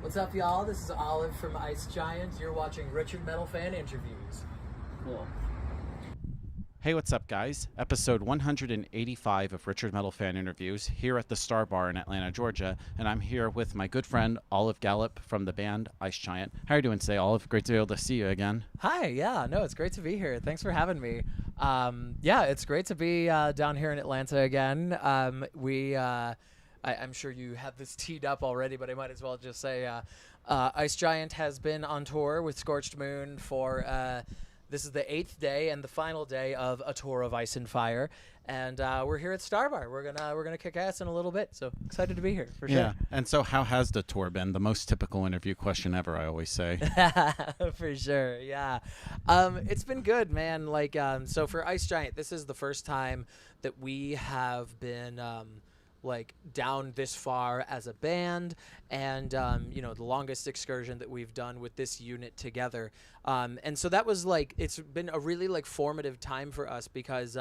What's up, y'all? This is Olive from Ice Giant. You're watching RichardMetalFan interviews. Cool. Hey, what's up, guys? Episode 185 of Richard Metal Fan Interviews here at the Star Bar in Atlanta, Georgia, and I'm here with my good friend Olive Gallop from the band Ice Giant. How are you doing today, Olive? Great to be able to see you again. Hi, it's great to be here. Thanks for having me. It's great to be down here in Atlanta again. I'm sure you have this teed up already, but I might as well just say Ice Giant has been on tour with Scorched Moon for this is the 8th day and the final day of a tour of Ice and Fire, and we're here at Star Bar. We're gonna kick ass in a little bit, so excited to be here for sure. Yeah, and so how has the tour been? The most typical interview question ever, I always say. For sure, yeah. It's been good, man. So for Ice Giant, this is the first time that we have been down this far as a band, and the longest excursion that we've done with this unit together, and so that was it's been a really formative time for us because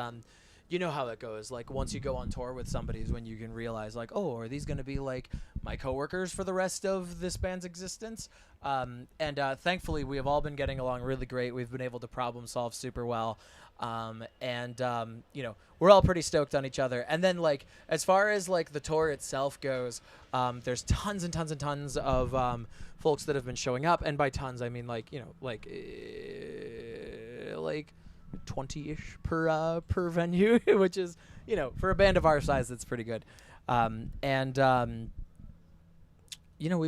you know how it goes. Once you go on tour with somebody is when you can realize are these going to be my coworkers for the rest of this band's existence? And thankfully we have all been getting along really great. We've been able to problem solve super well. We're all pretty stoked on each other. And then as far as the tour itself goes, there's tons and tons and tons of folks that have been showing up, and by tons I mean 20-ish per venue, which is for a band of our size that's pretty good. We've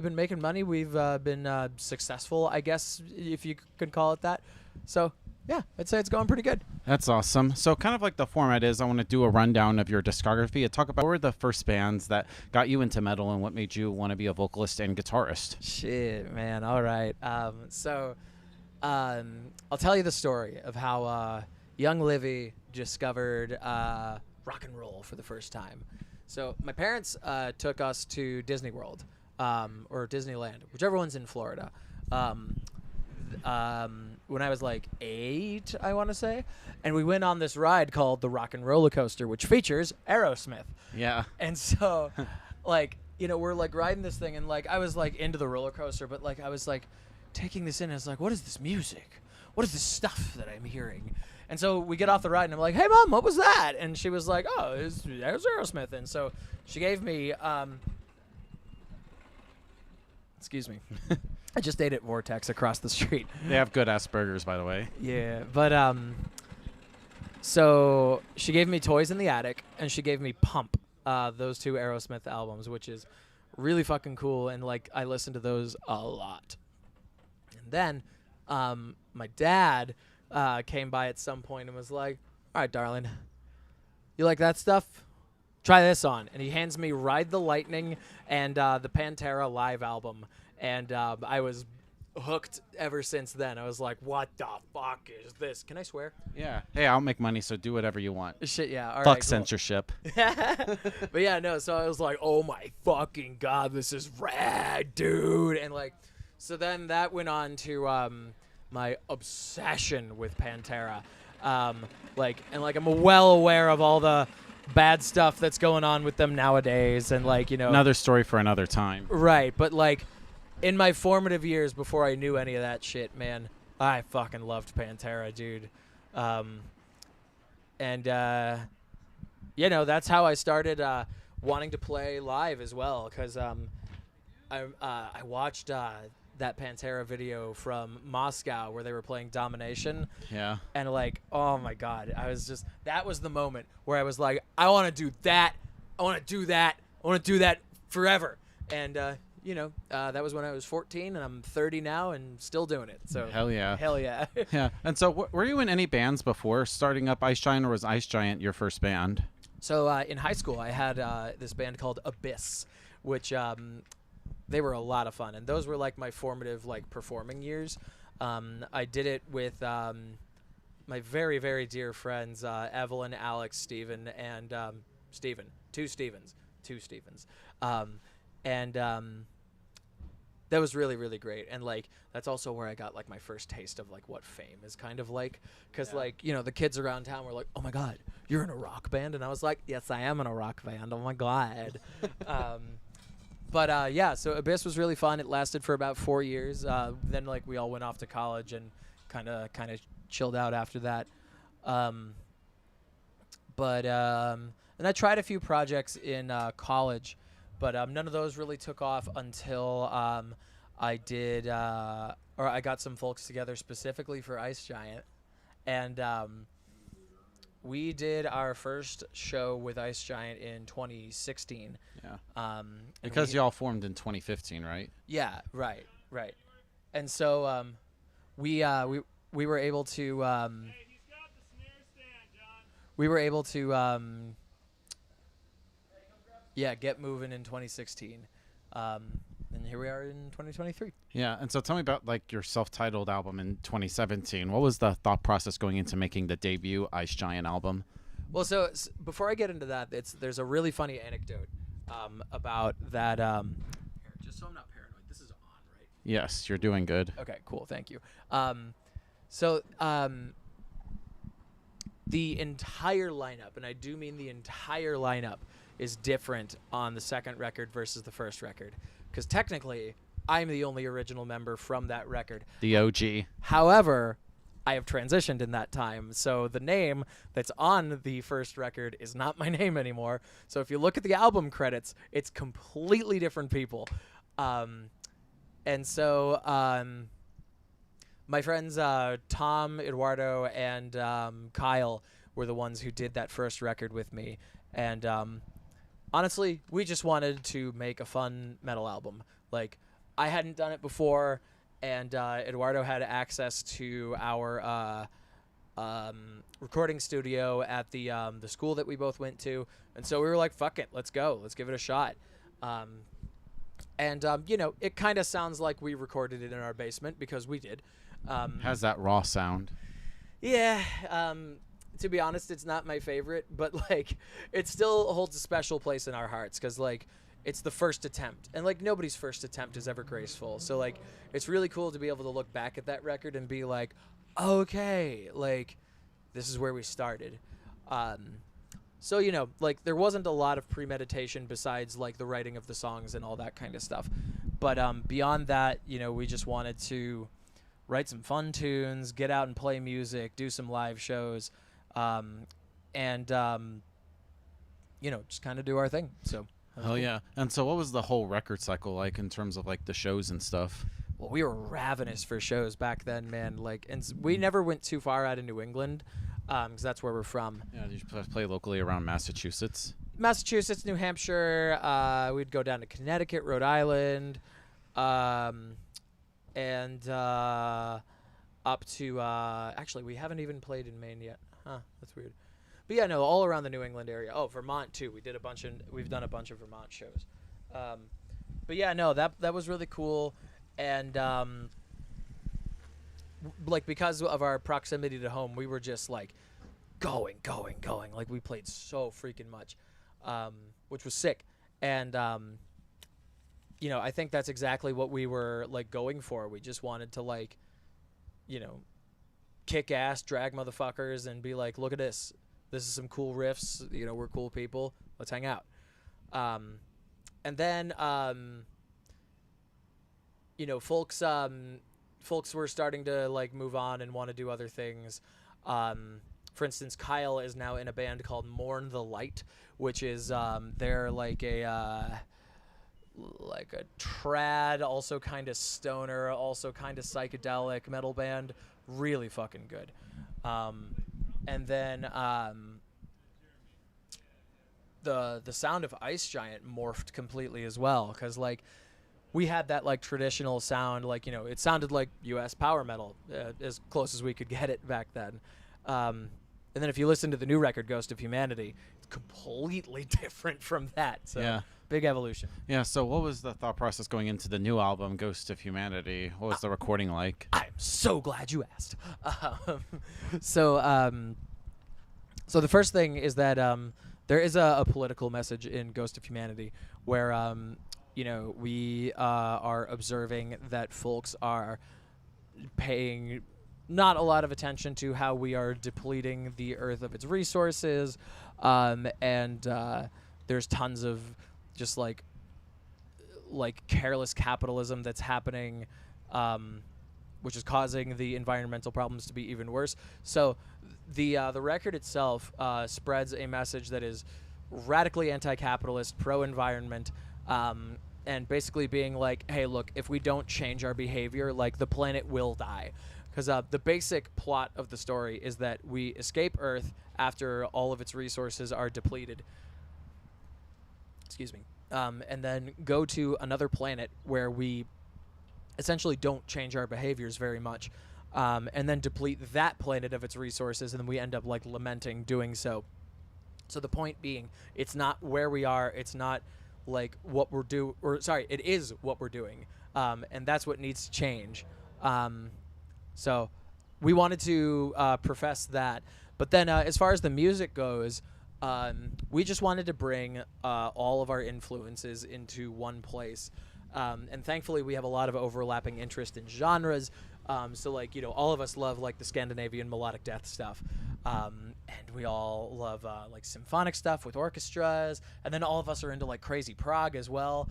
been making money. We've been successful, I guess, if you could call it that. So yeah, I'd say it's going pretty good. That's awesome. So kind of the format is I want to do a rundown of your discography and talk about what were the first bands that got you into metal and what made you want to be a vocalist and guitarist. Shit, man. All right. I'll tell you the story of how young Livy discovered rock and roll for the first time. So my parents took us to Disney World or Disneyland, whichever one's in Florida. When I was 8, I want to say, and we went on this ride called the Rock and Roller Coaster, which features Aerosmith. Yeah. And so, we're riding this thing, and I was into the roller coaster, but I was taking this in, and I was what is this music? What is this stuff that I'm hearing? And so we get off the ride, and I'm like, hey, Mom, what was that? And she was like, oh, it was Aerosmith. And so she gave me, excuse me. I just ate at Vortex across the street. They have good-ass burgers, by the way. Yeah, but so she gave me Toys in the Attic, and she gave me Pump, those two Aerosmith albums, which is really fucking cool, and I listened to those a lot. And then my dad came by at some point and was like, all right, darling, you like that stuff? Try this on. And he hands me Ride the Lightning and the Pantera live album. And I was hooked ever since then. I was like, what the fuck is this? Can I swear? Yeah. Hey, I'll make money, so do whatever you want. Shit, yeah. All Fuck right, cool. censorship. But yeah, no, so I was like, oh my fucking God, this is rad, dude. And so then that went on to my obsession with Pantera. I'm well aware of all the bad stuff that's going on with them nowadays. And Another story for another time. Right, but in my formative years before I knew any of that shit, man, I fucking loved Pantera, dude. That's how I started wanting to play live as well, because I watched that Pantera video from Moscow where they were playing Domination. Yeah. And oh my God, that was the moment where I was like, I want to do that. I want to do that. I want to do that forever. And, that was when I was 14, and I'm 30 now and still doing it. So hell yeah. Hell yeah. Yeah. And so were you in any bands before starting up Ice Giant, or was Ice Giant your first band? So in high school, I had this band called Abyss, which they were a lot of fun. And those were my formative performing years. I did it with my very, very dear friends, Evelyn, Alex, Steven, and Steven. Two Stevens. That was really, really great. And that's also where I got my first taste of what fame is kind of because the kids around town were like, oh my God, you're in a rock band? And I was like, yes, I am in a rock band. Oh my God. But yeah, so Abyss was really fun. It lasted for about 4 years. Then like we all went off to college and kind of chilled out after that. Um, but and I tried a few projects in college, but none of those really took off until I did or I got some folks together specifically for Ice Giant, and we did our first show with Ice Giant in 2016. Yeah. And Because y'all formed in 2015, right? Yeah, right. And so we were able to get moving in 2016. And here we are in 2023. Yeah, and so tell me about like your self-titled album in 2017. What was the thought process going into making the debut Ice Giant album? Well, so before I get into that, there's a really funny anecdote about that. Here, just so I'm not paranoid, this is on, right? Yes, you're doing good. Okay, cool, thank you. The entire lineup, and I do mean the entire lineup, is different on the second record versus the first record. Because technically, I'm the only original member from that record. The OG. However, I have transitioned in that time, so the name that's on the first record is not my name anymore. So if you look at the album credits, it's completely different people. And so my friends Tom, Eduardo, and Kyle were the ones who did that first record with me. And honestly, we just wanted to make a fun metal album. Like, I hadn't done it before, and Eduardo had access to our recording studio at the school that we both went to, and so we were like, "Fuck it, let's go, let's give it a shot." You know, it kind of sounds like we recorded it in our basement because we did. Has that raw sound? Yeah. To be honest, it's not my favorite, but like it still holds a special place in our hearts because like it's the first attempt, and like nobody's first attempt is ever graceful. So like it's really cool to be able to look back at that record and be like, okay, like this is where we started. So you know, like there wasn't a lot of premeditation besides like the writing of the songs and all that kind of stuff. But beyond that, you know, we just wanted to write some fun tunes, get out and play music, do some live shows. You know, just kind of do our thing. So, hell yeah. And so what was the whole record cycle like in terms of like the shows and stuff? Well, we were ravenous for shows back then, man. Like, and we never went too far out of New England, because that's where we're from. Yeah, did you play locally around Massachusetts? Massachusetts, New Hampshire. We'd go down to Connecticut, Rhode Island, and up to actually, we haven't even played in Maine yet. Huh, that's weird. But yeah, no, all around the New England area. Oh, Vermont too. We've done a bunch of Vermont shows. But yeah, no, that was really cool. And like because of our proximity to home, we were just like going. Like we played so freaking much, which was sick. And you know, I think that's exactly what we were like going for. We just wanted to like, you know, kick ass, drag motherfuckers, and be like, look at this. This is some cool riffs. You know, we're cool people. Let's hang out. And then, you know, folks were starting to like move on and want to do other things. For instance, Kyle is now in a band called Mourn the Light, which is they're like a trad, also kind of stoner, also kind of psychedelic metal band. Really fucking good. And then the sound of Ice Giant morphed completely as well, because like we had that like traditional sound, like, you know, it sounded like US power metal, as close as we could get it back then. And then if you listen to the new record, Ghost of Humanity, it's completely different from that. So yeah. Big evolution. Yeah, so what was the thought process going into the new album, Ghost of Humanity? What was the recording like? I'm so glad you asked. So the first thing is that there is a political message in Ghost of Humanity where, you know, we are observing that folks are paying not a lot of attention to how we are depleting the earth of its resources, and there's tons of just like like careless capitalism that's happening, which is causing the environmental problems to be even worse. So the record itself spreads a message that is radically anti-capitalist, pro-environment, and basically being like, hey, look, if we don't change our behavior, like the planet will die. Because the basic plot of the story is that we escape Earth after all of its resources are depleted. Excuse me. And then go to another planet where we essentially don't change our behaviors very much, and then deplete that planet of its resources, and then we end up like lamenting doing so. So the point being, it's not where we are, it's not like what we're it is what we're doing, and that's what needs to change. So we wanted to profess that. But then as far as the music goes, we just wanted to bring all of our influences into one place. And thankfully, we have a lot of overlapping interest in genres. So, like, you know, all of us love, like, the Scandinavian melodic death stuff. And we all love, like, symphonic stuff with orchestras. And then all of us are into, like, crazy prog as well.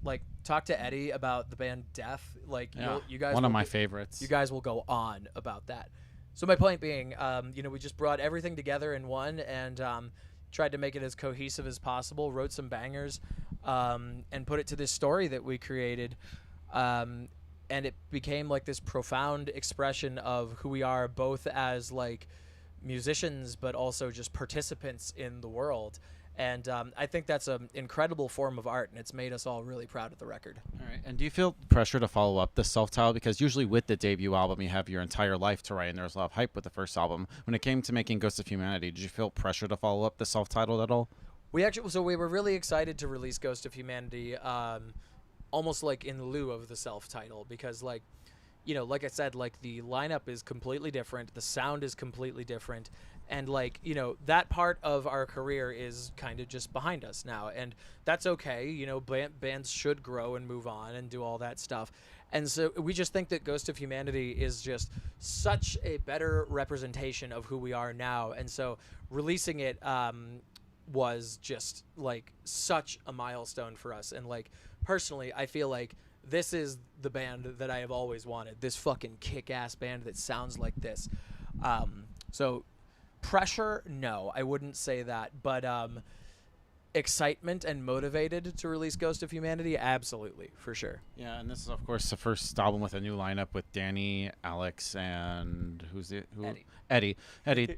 Like, talk to Eddie about the band Death. Like, you guys one of my favorites. You guys will go on about that. So my point being, you know, we just brought everything together in one and tried to make it as cohesive as possible, wrote some bangers, and put it to this story that we created. And it became like this profound expression of who we are, both as like musicians, but also just participants in the world. And I think that's an incredible form of art, and it's made us all really proud of the record. All right. And do you feel pressure to follow up the self-titled? Because usually with the debut album, you have your entire life to write, and there's a lot of hype with the first album. When it came to making Ghost of Humanity, did you feel pressure to follow up the self-titled at all? We were really excited to release Ghost of Humanity, almost like in lieu of the self-title, because like, you know, like I said, like the lineup is completely different, the sound is completely different, and like, you know, that part of our career is kind of just behind us now, and that's okay. You know, bands should grow and move on and do all that stuff. And so we just think that Ghost of Humanity is just such a better representation of who we are now, and so releasing it was just like such a milestone for us. And like personally, I feel like this is the band that I have always wanted, this fucking kick-ass band that sounds like this. So pressure, no, I wouldn't say that, but excitement and motivated to release Ghost of Humanity, absolutely, for sure. Yeah, and this is of course the first album with a new lineup with Danny, Alex, and Eddie. Eddie,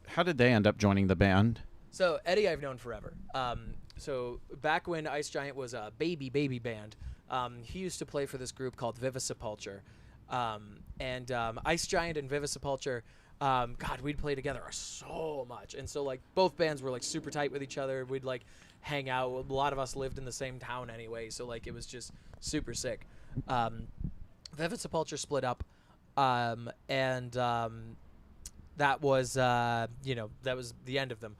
how did they end up joining the band? So Eddie I've known forever. So back when Ice Giant was a baby band, he used to play for this group called Vivisepulture. And Ice Giant and Vivisepulture, God, we'd play together so much. And so like both bands were like super tight with each other. We'd like hang out. A lot of us lived in the same town anyway, so like it was just super sick. Vivisepulture split up, and that was that was the end of them.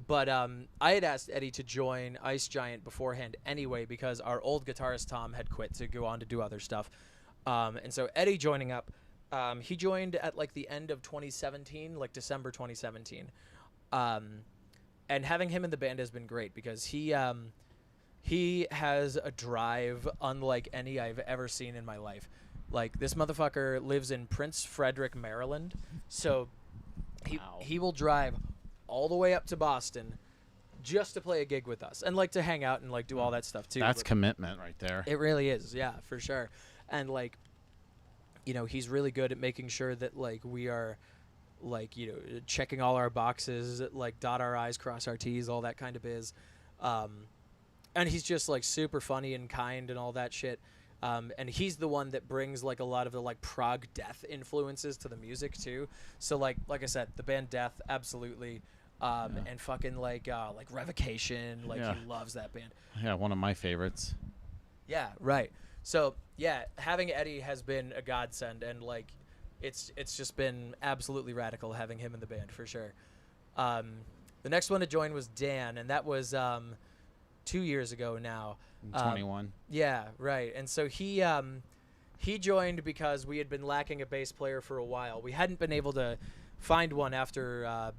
But I had asked Eddie to join Ice Giant beforehand anyway, because our old guitarist Tom had quit to go on to do other stuff. And so Eddie joining up, he joined at like the end of 2017, like December 2017. And having him in the band has been great, because he has a drive unlike any I've ever seen in my life. Like, this motherfucker lives in Prince Frederick, Maryland. So he will drive all the way up to Boston just to play a gig with us, and like to hang out and like do all that stuff too. That's commitment right there. It really is, yeah, for sure. And like, you know, he's really good at making sure that like we are like, you know, checking all our boxes, like dot our I's, cross our T's, all that kind of biz. And he's just like super funny and kind and all that shit. And he's the one that brings like a lot of the like prog death influences to the music too. So like I said, the band Death, absolutely. And fucking like Revocation, like he loves that band. Yeah, one of my favorites. Yeah, right. So yeah, having Eddie has been a godsend, and like it's just been absolutely radical having him in the band for sure. The next one to join was Dan, and that was 2 years ago now. 21. Yeah, right. And so he joined because we had been lacking a bass player for a while. We hadn't been able to find one after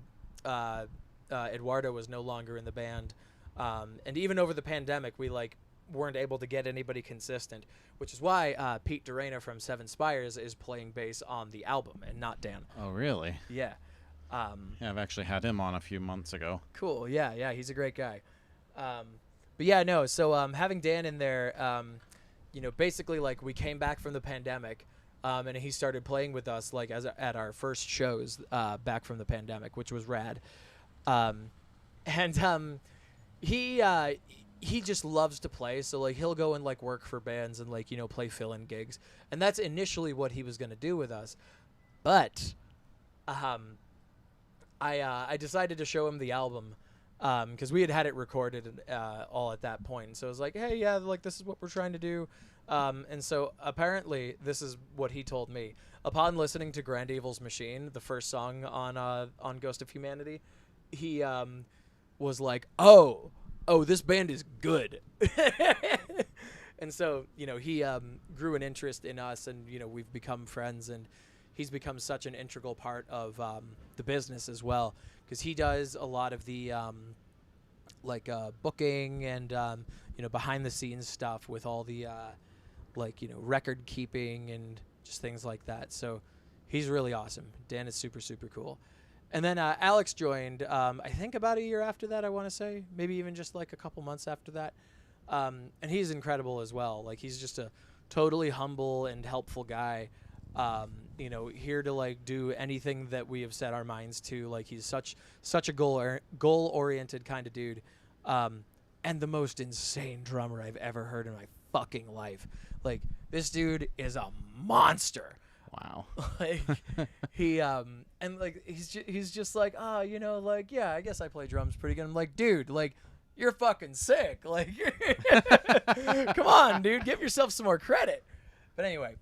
Eduardo was no longer in the band. And even over the pandemic, we like weren't able to get anybody consistent, which is why Pete Durena from Seven Spires is playing bass on the album and not Dan. Oh, really? Yeah. Yeah, I've actually had him on a few months ago. Cool. Yeah, he's a great guy. But yeah, no. So having Dan in there, basically like we came back from the pandemic, and he started playing with us like at our first shows back from the pandemic, which was rad. He just loves to play, so like he'll go and like work for bands and like play fill-in gigs, and that's initially what he was gonna do with us, but I decided to show him the album because we had it recorded all at that point. So I was like, hey, yeah, like this is what we're trying to do. And so apparently this is what he told me. Upon listening to Grand Evil's Machine, the first song on Ghost of Humanity, he was like, oh, this band is good. And so, he grew an interest in us, and, we've become friends, and he's become such an integral part of the business as well, because he does a lot of the booking and behind the scenes stuff with all the record keeping and just things like that. So he's really awesome. Dan is super, super cool. And then Alex joined I think about a year after that, I want to say, maybe even just like a couple months after that. And he's incredible as well. Like he's just a totally humble and helpful guy. Here to like do anything that we have set our minds to. Like he's such a goal oriented kind of dude, and the most insane drummer I've ever heard in my fucking life. Like this dude is a monster. Wow. Like he and like he's just like yeah, I guess I play drums pretty good. I'm like, dude, like you're fucking sick. Like come on, dude, give yourself some more credit. But anyway,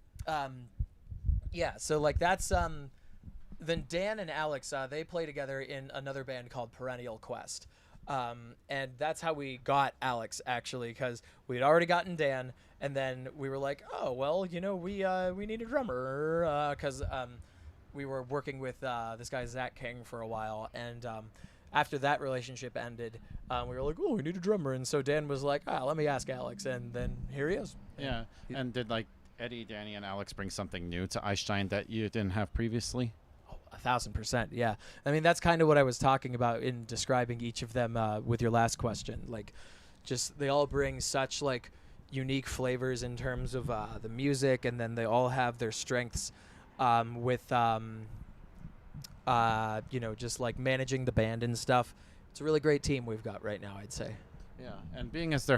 yeah, so like that's then Dan and Alex they play together in another band called Perennial Quest, and that's how we got Alex actually, because we had already gotten Dan, and then we were like, oh well, we need a drummer because we were working with this guy Zach King for a while, and after that relationship ended, we were like, oh, we need a drummer, and so Dan was like, let me ask Alex, and then here he is. Yeah, and did like Eddie, Danny, and Alex bring something new to Einstein that you didn't have previously? Oh, 1,000%, yeah. I mean, that's kind of what I was talking about in describing each of them with your last question. Like, just they all bring such like unique flavors in terms of the music, and then they all have their strengths with just like managing the band and stuff. It's a really great team we've got right now, I'd say. Yeah, and being as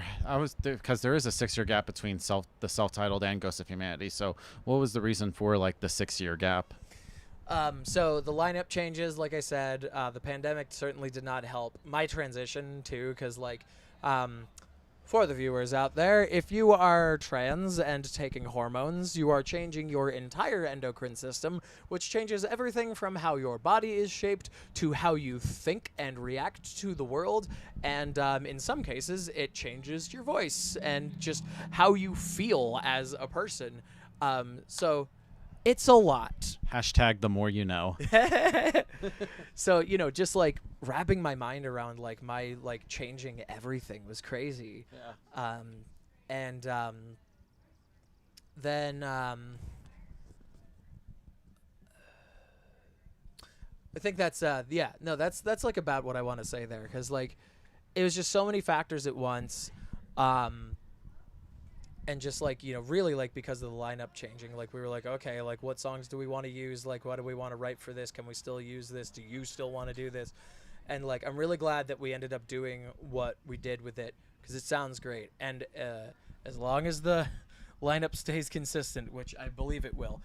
because there is a 6-year gap between the self-titled and Ghost of Humanity. So, what was the reason for like the 6-year gap? So the lineup changes, like I said, the pandemic certainly did not help my transition too, because like, for the viewers out there, if you are trans and taking hormones, you are changing your entire endocrine system, which changes everything from how your body is shaped to how you think and react to the world. And in some cases, it changes your voice and just how you feel as a person. So it's a lot. Hashtag the more you know. So, just like wrapping my mind around like my like changing everything was crazy. Yeah. Then I think that's that's like about what I want to say there, because like it was just so many factors at once. And just like, really like because of the lineup changing, like we were like, okay, like what songs do we want to use? Like, what do we want to write for this? Can we still use this? Do you still want to do this? And like, I'm really glad that we ended up doing what we did with it, because it sounds great. And as long as the lineup stays consistent, which I believe it will,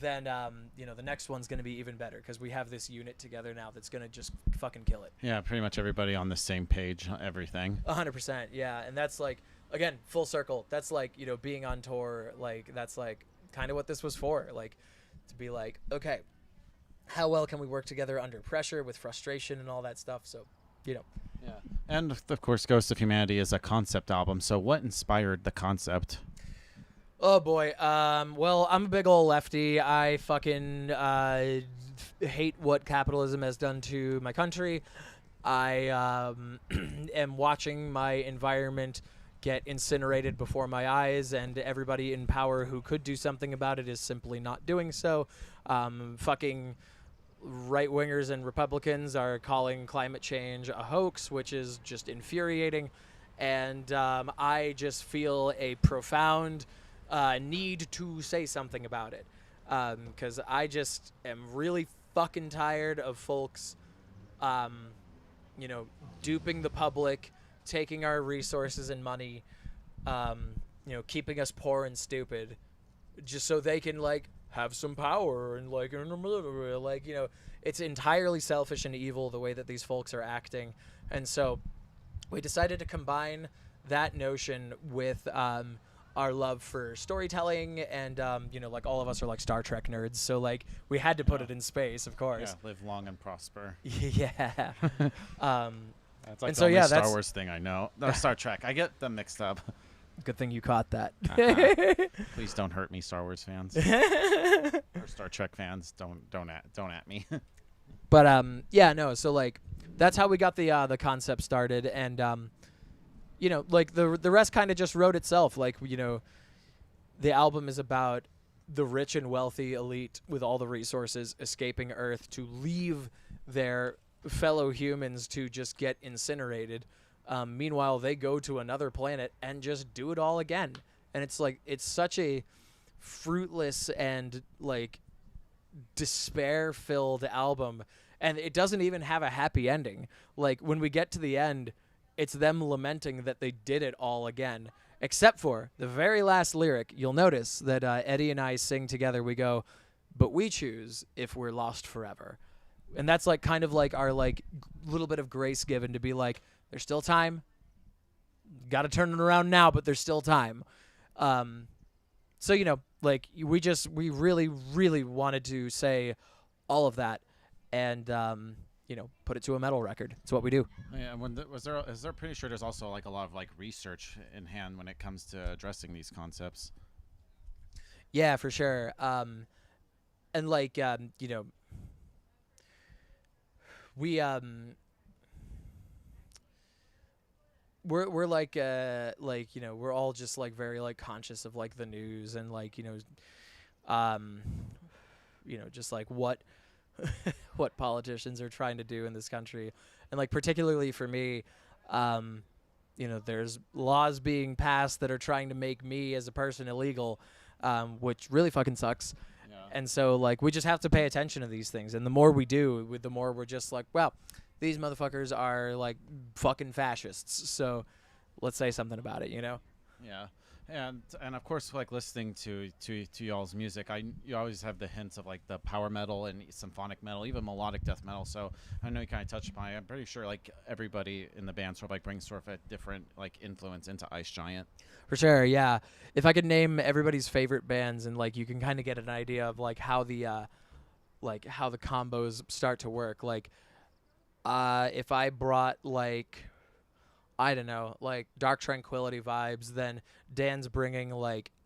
then the next one's going to be even better, because we have this unit together now that's going to just fucking kill it. Yeah, pretty much everybody on the same page, everything. 100%, yeah. And that's like, again, full circle. That's like, being on tour, like that's like kind of what this was for, like to be like, okay, how well can we work together under pressure with frustration and all that stuff? So, Yeah. And of course, Ghost of Humanity is a concept album. So what inspired the concept? Oh boy. Well, I'm a big old lefty. I fucking hate what capitalism has done to my country. I am watching my environment get incinerated before my eyes, and everybody in power who could do something about it is simply not doing so. Fucking right-wingers and Republicans are calling climate change a hoax, which is just infuriating. And I just feel a profound need to say something about it. Because I just am really fucking tired of folks, duping the public, taking our resources and money, keeping us poor and stupid, just so they can have some power and it's entirely selfish and evil the way that these folks are acting. And so we decided to combine that notion with our love for storytelling, and all of us are Star Trek nerds, so we had to put it in space, of course. Yeah, live long and prosper. Yeah. That's the only Star Wars thing I know. No, Star Trek. I get them mixed up. Good thing you caught that. Please don't hurt me, Star Wars fans. Or Star Trek fans. Don't at me. But so that's how we got the concept started, and the rest kind of just wrote itself. The album is about the rich and wealthy elite with all the resources escaping Earth to leave their fellow humans to just get incinerated. Meanwhile, they go to another planet and just do it all again. And it's such a fruitless and despair-filled album, and it doesn't even have a happy ending. When we get to the end, it's them lamenting that they did it all again, except for the very last lyric. You'll notice that Eddie and I sing together. We go, "But we choose if we're lost forever." And that's kind of our little bit of grace given to be there's still time. Got to turn it around now, but there's still time. So we really, really wanted to say all of that, and put it to a metal record. It's what we do. Yeah, is there pretty sure there's also a lot of research in hand when it comes to addressing these concepts. Yeah, for sure. And we we're we're all just very conscious of the news and just what what politicians are trying to do in this country. And particularly for me, there's laws being passed that are trying to make me as a person illegal, which really fucking sucks. Yeah. And so we just have to pay attention to these things, and the more we do, the more we're just well, these motherfuckers are fucking fascists, so let's say something about it, Yeah. And of course, listening to y'all's music, you always have the hints of the power metal and symphonic metal, even melodic death metal. So I know you kind of touched upon it. I'm pretty sure everybody in the band sort of brings sort of a different influence into Ice Giant. For sure, yeah. If I could name everybody's favorite bands, and you can kind of get an idea of how the how the combos start to work. If I brought I don't know, Dark Tranquility vibes, then Dan's bringing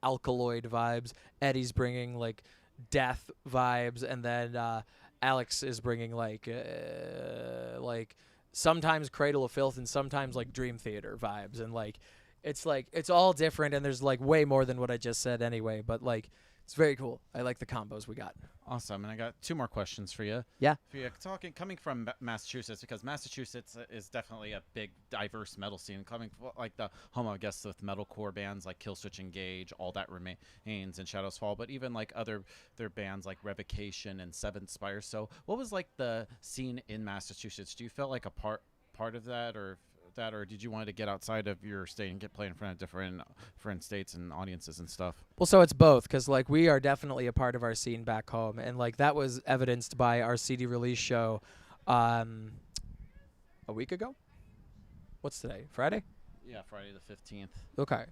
Alkaloid vibes, Eddie's bringing Death vibes, and then Alex is bringing sometimes Cradle of Filth and sometimes Dream Theater vibes, and it's all different, and there's way more than what I just said anyway, but it's very cool. I like the combos we got. Awesome. And I got two more questions for you. Yeah. For you, coming from Massachusetts, because Massachusetts is definitely a big, diverse metal scene. Coming the home, I guess, with metalcore bands like Killswitch Engage, All That Remains, and Shadows Fall, but even other bands like Revocation and Seventh Spire. So, what was the scene in Massachusetts? Do you feel a part of that, or did you want to get outside of your state and play in front of different states and audiences and stuff? Well, so it's both, because we are definitely a part of our scene back home, and that was evidenced by our CD release show a week ago. What's today? Friday? Yeah, Friday the 15th. Okay.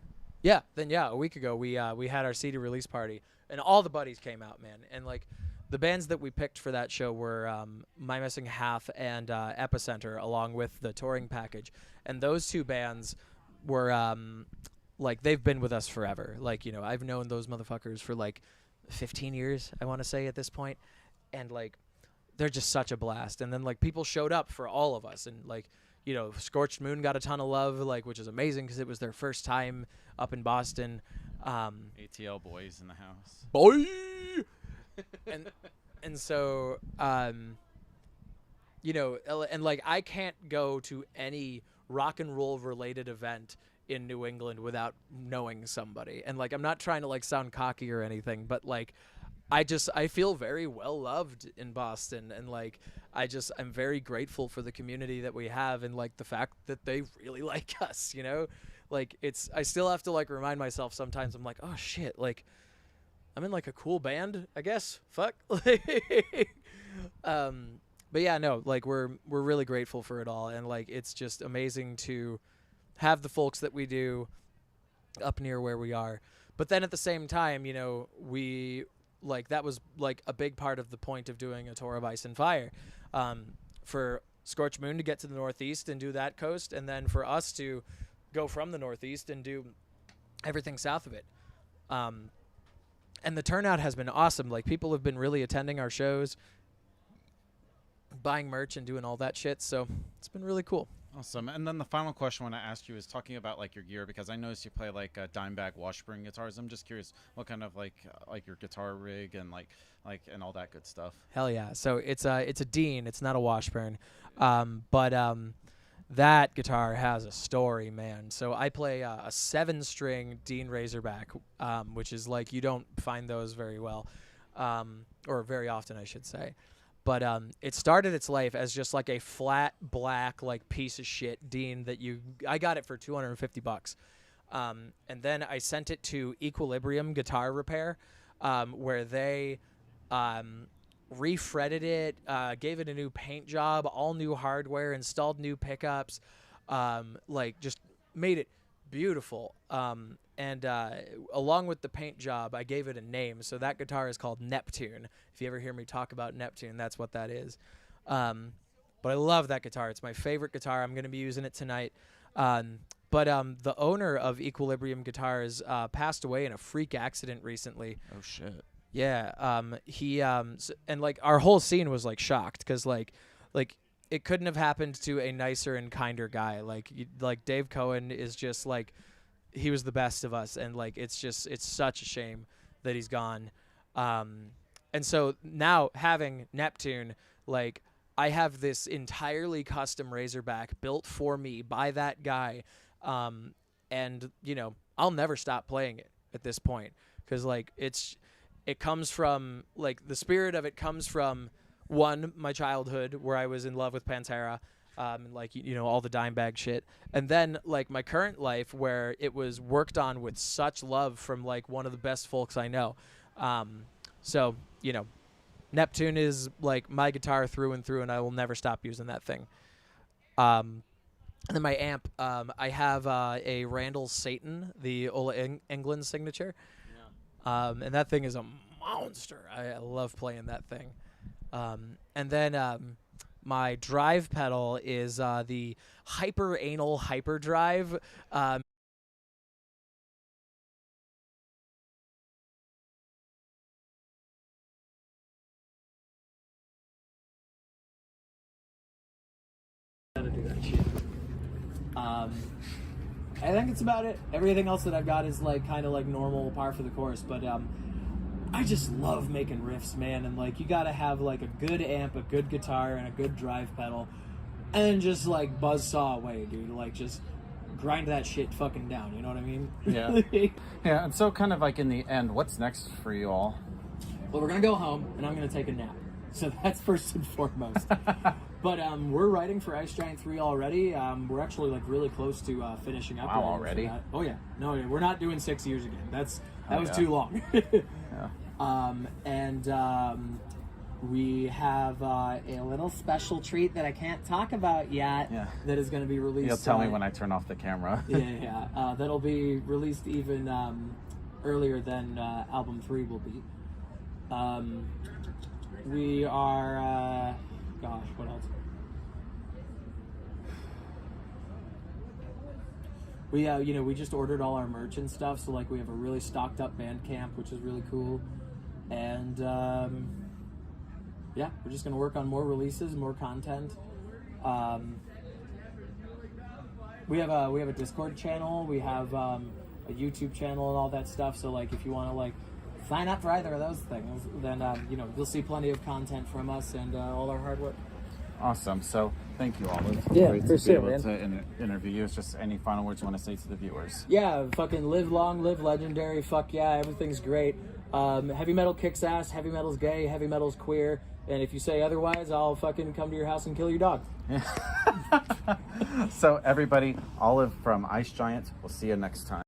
Yeah, then a week ago we had our CD release party, and all the buddies came out, man, and the bands that we picked for that show were My Missing Half and Epicenter, along with the touring package. And those two bands were, they've been with us forever. I've known those motherfuckers for, 15 years, I want to say, at this point. And, they're just such a blast. And then, people showed up for all of us. And, Scorched Moon got a ton of love, like, which is amazing because it was their first time up in Boston. ATL boys in the house. Boy! and so, and like, I can't go to any rock and roll related event in New England without knowing somebody. And like, I'm not trying to like sound cocky or anything, but like, I feel very well loved in Boston, and like I'm very grateful for the community that we have, and like the fact that they really like us, like I still have to like remind myself sometimes. I'm like, oh shit, like I'm in like a cool band, I guess. Fuck. But yeah, no, like we're really grateful for it all, and like it's just amazing to have the folks that we do up near where we are. But then at the same time, we like that was like a big part of the point of doing a tour of Ice and Fire, for Scorched Moon to get to the Northeast and do that coast, and then for us to go from the Northeast and do everything south of it. And the turnout has been awesome. Like, people have been really attending our shows, buying merch and doing all that shit, so it's been really cool. Awesome. And then the final question I want to ask you is talking about like your gear, because I noticed you play like Dimebag Washburn guitars. I'm just curious what kind of like your guitar rig and like and all that good stuff. Hell yeah. So it's a Dean. It's not a Washburn, but that guitar has a story, man. So I play a 7-string Dean Razorback, which is like, you don't find those very well, or very often, I should say. But it started its life as just like a flat black like piece of shit Dean that I got it for $250. And then I sent it to Equilibrium Guitar Repair, where they refretted it, gave it a new paint job, all new hardware, installed new pickups, like just made it beautiful. And along with the paint job, I gave it a name. So that guitar is called Neptune. If you ever hear me talk about Neptune, that's what that is. But I love that guitar. It's my favorite guitar. I'm going to be using it tonight. But the owner of Equilibrium Guitars passed away in a freak accident recently. Oh, shit. Yeah. He and like our whole scene was like shocked, because like it couldn't have happened to a nicer and kinder guy. Like Dave Cohen is just like, he was the best of us, and like it's such a shame that he's gone. And so now having Neptune, like I have this entirely custom Razorback built for me by that guy, and I'll never stop playing it at this point, because like it comes from like the spirit of it comes from one, my childhood where I was in love with Pantera. And like all the Dimebag shit, and then like my current life where it was worked on with such love from like one of the best folks I know. So Neptune is like my guitar through and through, and I will never stop using that thing. And then my amp, I have a Randall Satan, the Ola England signature. Yeah. And that thing is a monster. I love playing that thing. And then my drive pedal is the Hyper Anal Hyperdrive. How to do that shit. I think it's about it. Everything else that I've got is like kind of like normal par for the course, but I just love making riffs, man, and like you gotta have like a good amp, a good guitar, and a good drive pedal, and then just like buzzsaw away, dude. Like just grind that shit fucking down. You know what I mean? Yeah. Yeah. And so, kind of like in the end, what's next for you all? Well, we're gonna go home, and I'm gonna take a nap. So that's first and foremost. But we're writing for Ice Giant 3 already. We're actually like really close to finishing up. Wow, already? Oh yeah. No, we're not doing 6 years again. That was too long. Yeah. And we have a little special treat that I can't talk about yet. Yeah. That is going to be released. You'll tell me when I turn off the camera. Yeah. That'll be released even earlier than album 3 will be. We are, gosh, what else? We, we just ordered all our merch and stuff, so like we have a really stocked up Bandcamp, which is really cool. And yeah, we're just gonna work on more releases, more content. We have a Discord channel. We have a YouTube channel and all that stuff. So like, if you want to like sign up for either of those things, then you know, you'll see plenty of content from us and all our hard work. Awesome. So thank you, Olive. Yeah, Great for to be sure, able man. to interview you. It's just any final words you want to say to the viewers? Yeah, fucking live long, live legendary. Fuck yeah, everything's great. Heavy metal kicks ass. Heavy metal's gay. Heavy metal's queer. And if you say otherwise, I'll fucking come to your house and kill your dog. So everybody, Olive from Ice Giant. We'll see you next time.